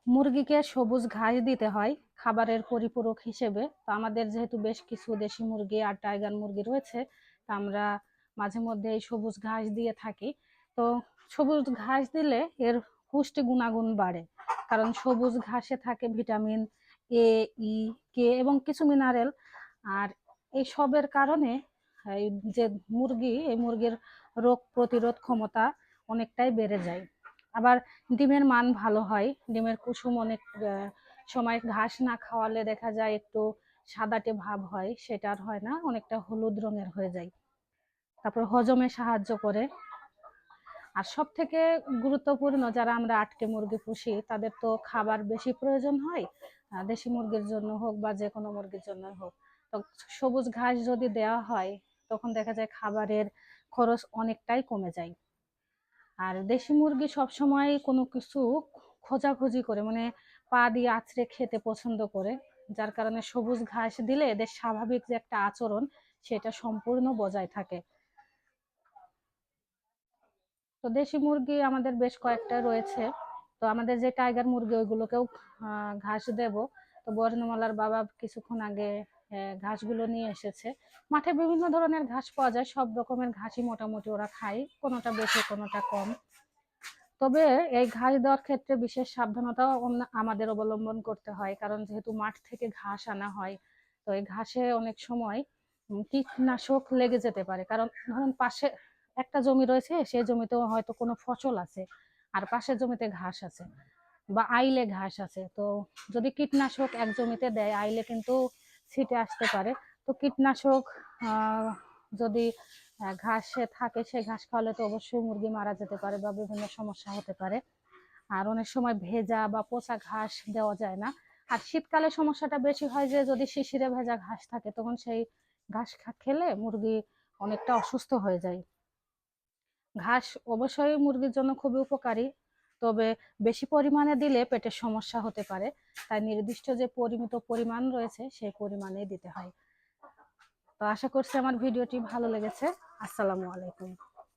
মুরগিকে সবুজ ঘাস দিতে হয় খাবারের পরিপূরক হিসেবে। তো আমাদের যেহেতু বেশ কিছু দেশি মুরগি আর টাইগার মুরগি রয়েছে, তা আমরা মাঝে মধ্যে এই সবুজ ঘাস দিয়ে থাকি। তো সবুজ ঘাস দিলে এর পুষ্টি গুণাগুণ বাড়ে, কারণ সবুজ ঘাসে থাকে ভিটামিন এ, ই, কে এবং কিছু মিনারেল। আর এই সবের কারণে এই যে এই মুরগির রোগ প্রতিরোধ ক্ষমতা অনেকটাই বেড়ে যায়। আবার ডিমের মান ভালো হয়। ডিমের কুসুম অনেক সময় ঘাস না খাওয়ালে দেখা যায় একটু সাদাটে ভাব হয়, সেটা আর হয় না, অনেকটা হলুদ রঙের হয়ে যায়। তারপর হজমে সাহায্য করে। আর সব থেকে গুরুত্বপূর্ণ, যারা আমরা আটকে মুরগি পুষি তাদের তো খাবার বেশি প্রয়োজন হয়, দেশি মুরগির জন্য হোক বা যে কোনো মুরগির জন্য হোক। তো সবুজ ঘাস যদি দেওয়া হয় তখন দেখা যায় খাবারের খরচ অনেকটাই কমে যায়। আর দেশি মুরগি সবসময় কোনো কিছু খোঁজাখুঁজি করে, মানে পা দিয়ে আঁচড়ে খেতে পছন্দ করে, যার কারণে সবুজ ঘাস দিলে এদের স্বাভাবিক যে একটা আচরণ সেটা সম্পূর্ণ বজায় থাকে। তো দেশি মুরগি আমাদের বেশ কয়েকটা রয়েছে। তো আমাদের যে টাইগার মুরগি ওইগুলোকেও ঘাস দেব। তো বর্ণমালার বাবা কিছুক্ষণ আগে ঘাসগুলো নিয়ে এসেছে। মাঠে বিভিন্ন ধরনের ঘাস পাওয়া যায়, সব রকমের ঘাসই মোটামুটি ওরা খায়, কোনোটা বেশি কোনোটা কম। তবে এই ঘাস দেওয়ার ক্ষেত্রে বিশেষ সাবধানতাও আমাদের অবলম্বন করতে হয়, কারণ যেহেতু মাঠ থেকে ঘাস আনা হয়, তো এই ঘাসে অনেক সময় কীটনাশক লেগে যেতে পারে। কারণ ধরুন পাশে একটা জমি রয়েছে, সেই জমিতেও হয়তো কোনো ফসল আছে, আর পাশের জমিতে ঘাস আছে বা আইলে ঘাস আছে। তো যদি কীটনাশক এক জমিতে দেয়, আইলে কিন্তু ছিটে আসতে পারে। তো কীটনাশক যদি ঘাসে থাকে, সেই ঘাস খাওয়ালে তো অবশ্যই মুরগি মারা যেতে পারে বা বিভিন্ন সমস্যা হতে পারে। আর অনেক সময় ভেজা বা পচা ঘাস দেওয়া যায় না। আর শীতকালে সমস্যাটা বেশি হয় যে যদি শিশিরে ভেজা ঘাস থাকে, তখন সেই ঘাস খেলে মুরগি অনেকটা অসুস্থ হয়ে যায়। ঘাস অবশ্যই মুরগির জন্য খুবই উপকারী, তবে বেশি পরিমাণে দিলে পেটের সমস্যা হতে পারে। তাই নির্দিষ্ট যে পরিমিত পরিমাণ রয়েছে সেই পরিমাণেই দিতে হয়। তো আশা করছি আমার ভিডিওটি ভালো লেগেছে। আসসালামু আলাইকুম।